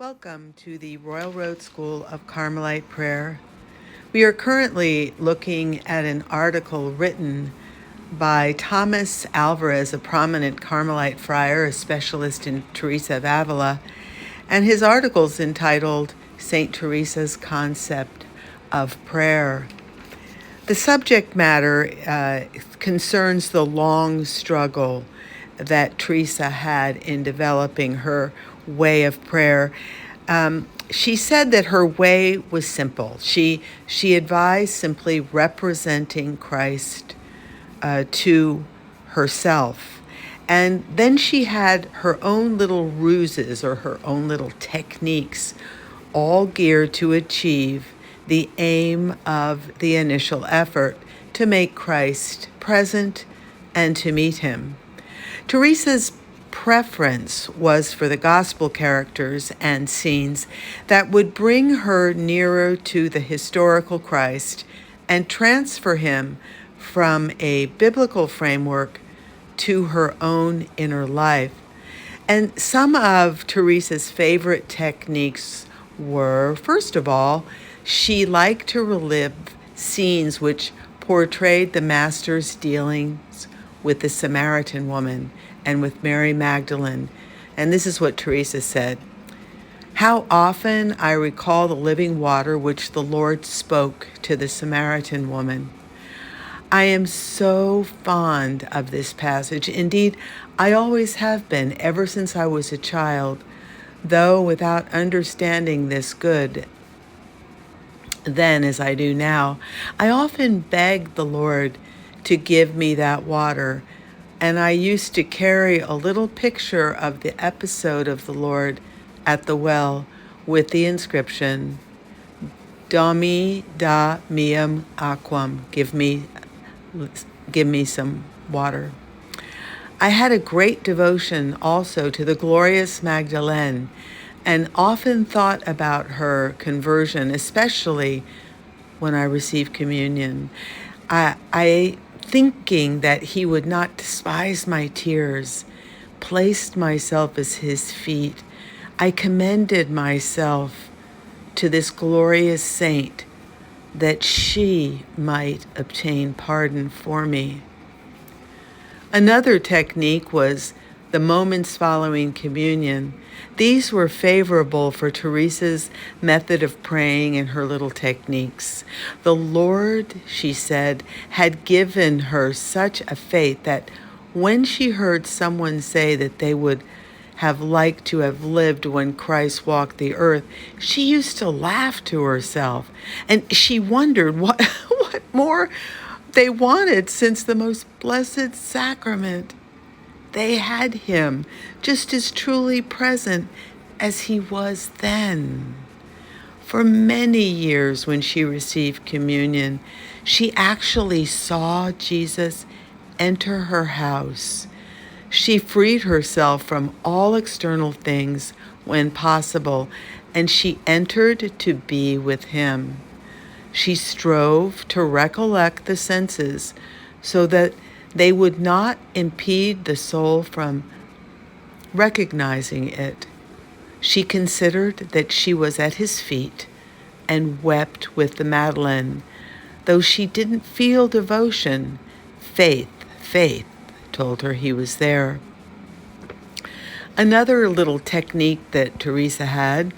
Welcome to the Royal Road School of Carmelite Prayer. We are currently looking at an article written by Tomas Alvarez, a prominent Carmelite friar, a specialist in Teresa of Avila, and his article is entitled St. Teresa's Concept of Prayer. The subject matter concerns the long struggle that Teresa had in developing her way of prayer. She said that her way was simple. She advised simply representing Christ to herself. And then she had her own little ruses or her own little techniques, all geared to achieve the aim of the initial effort, to make Christ present and to meet him. Teresa's preference was for the gospel characters and scenes that would bring her nearer to the historical Christ and transfer him from a biblical framework to her own inner life. And some of Teresa's favorite techniques were, first of all, she liked to relive scenes which portrayed the Master's dealings with the Samaritan woman and with Mary Magdalene. And this is what Teresa said: "How often I recall the living water which the Lord spoke to the Samaritan woman. I am so fond of this passage. Indeed, I always have been, ever since I was a child, though without understanding this good then as I do now. I often begged the Lord to give me that water, and I used to carry a little picture of the episode of the Lord at the well with the inscription, Domi da meum aquam, give me some water." I had a great devotion also to the glorious Magdalene, and often thought about her conversion, especially when I received communion. I thinking that he would not despise my tears, placed myself at his feet. I commended myself to this glorious saint that she might obtain pardon for me. Another technique was the moments following communion. These were favorable for Teresa's method of praying and her little techniques. The Lord, she said, had given her such a faith that when she heard someone say that they would have liked to have lived when Christ walked the earth, she used to laugh to herself. And she wondered what more they wanted, since the most blessed sacrament, they had him just as truly present as he was then. For many years, when she received communion, she actually saw Jesus enter her house. She freed herself from all external things when possible, and she entered to be with him. She strove to recollect the senses so that they would not impede the soul from recognizing it. She considered that she was at his feet and wept with the Magdalene. Though she didn't feel devotion, faith told her he was there. Another little technique that Teresa had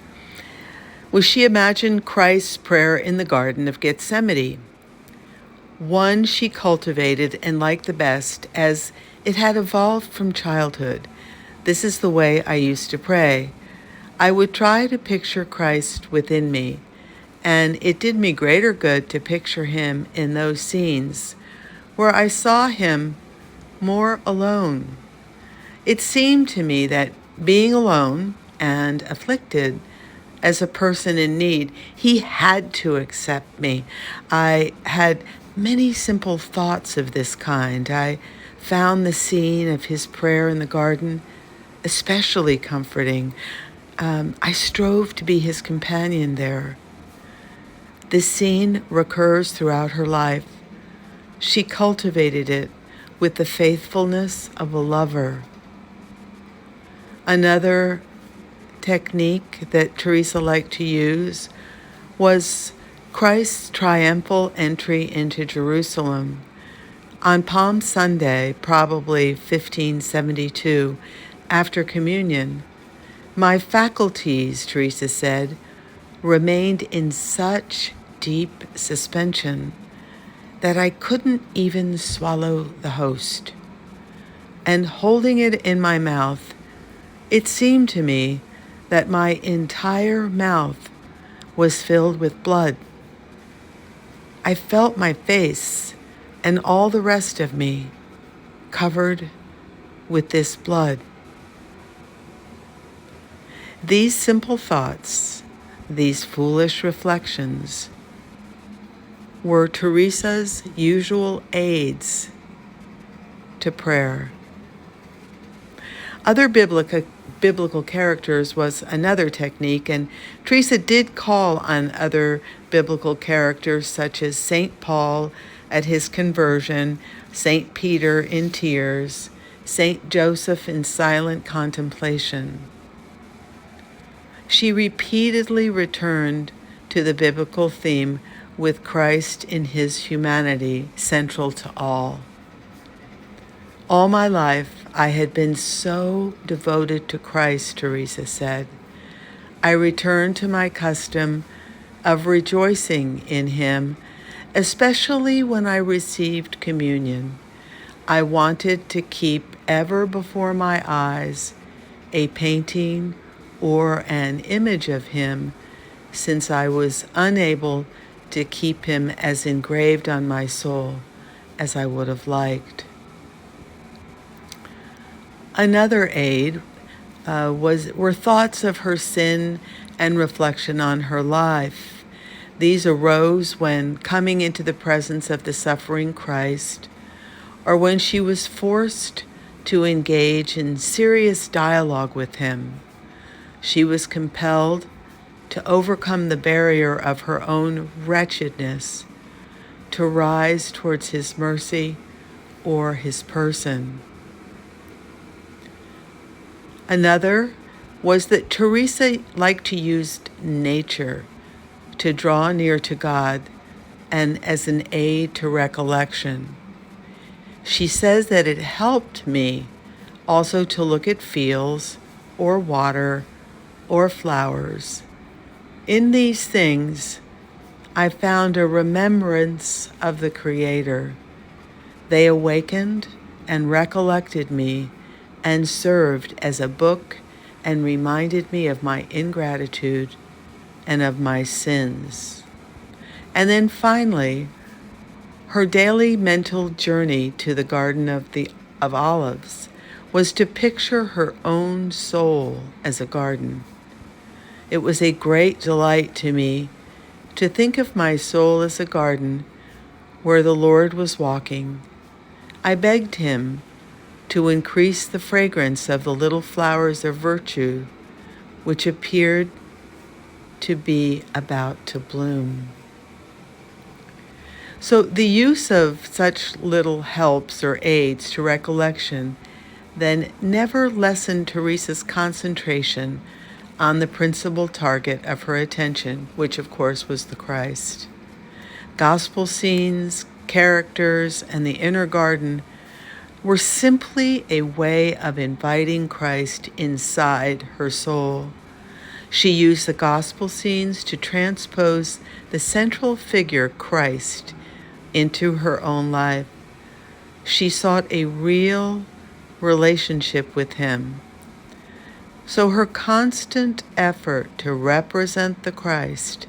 was she imagined Christ's prayer in the Garden of Gethsemane. One she cultivated and liked the best, as it had evolved from childhood. This is the way I used to pray. I would try to picture Christ within me, and it did me greater good to picture him in those scenes where I saw him more alone. It seemed to me that being alone and afflicted as a person in need, he had to accept me. I had many simple thoughts of this kind. I found the scene of his prayer in the garden especially comforting. I strove to be his companion there. This scene recurs throughout her life. She cultivated it with the faithfulness of a lover. Another technique that Teresa liked to use was Christ's triumphal entry into Jerusalem. On Palm Sunday, probably 1572, after communion, my faculties, Teresa said, remained in such deep suspension that I couldn't even swallow the host. And holding it in my mouth, it seemed to me that my entire mouth was filled with blood. I felt my face and all the rest of me covered with this blood. These simple thoughts, these foolish reflections, were Teresa's usual aids to prayer. Other biblical characters was another technique, and Teresa did call on other biblical characters such as St. Paul at his conversion, St. Peter in tears, St. Joseph in silent contemplation. She repeatedly returned to the biblical theme with Christ in his humanity central to all. All my life, I had been so devoted to Christ, Teresa said. I returned to my custom of rejoicing in him, especially when I received communion. I wanted to keep ever before my eyes a painting or an image of him, since I was unable to keep him as engraved on my soul as I would have liked. Another aid were thoughts of her sin and reflection on her life. These arose when coming into the presence of the suffering Christ, or when she was forced to engage in serious dialogue with him. She was compelled to overcome the barrier of her own wretchedness, to rise towards his mercy or his person. Another was that Teresa liked to use nature to draw near to God and as an aid to recollection. She says that it helped me also to look at fields or water or flowers. In these things, I found a remembrance of the Creator. They awakened and recollected me and served as a book and reminded me of my ingratitude and of my sins. And then finally, her daily mental journey to the Garden of Olives was to picture her own soul as a garden. It was a great delight to me to think of my soul as a garden where the Lord was walking. I begged him to increase the fragrance of the little flowers of virtue, which appeared to be about to bloom. So the use of such little helps or aids to recollection then never lessened Teresa's concentration on the principal target of her attention, which of course was the Christ. Gospel scenes, characters, and the inner garden were simply a way of inviting Christ inside her soul. She used the gospel scenes to transpose the central figure, Christ, into her own life. She sought a real relationship with him. So her constant effort to represent the Christ,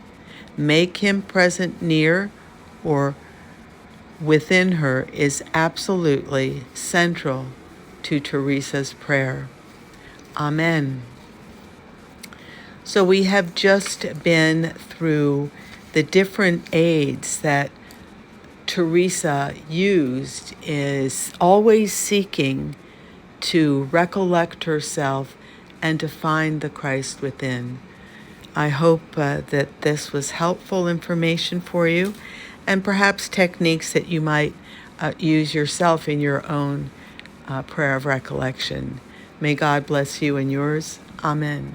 make him present near or within her, is absolutely central to Teresa's prayer. Amen. So we have just been through the different aids that Teresa used, is always seeking to recollect herself and to find the Christ within. I hope that this was helpful information for you, and perhaps techniques that you might use yourself in your own prayer of recollection. May God bless you and yours. Amen.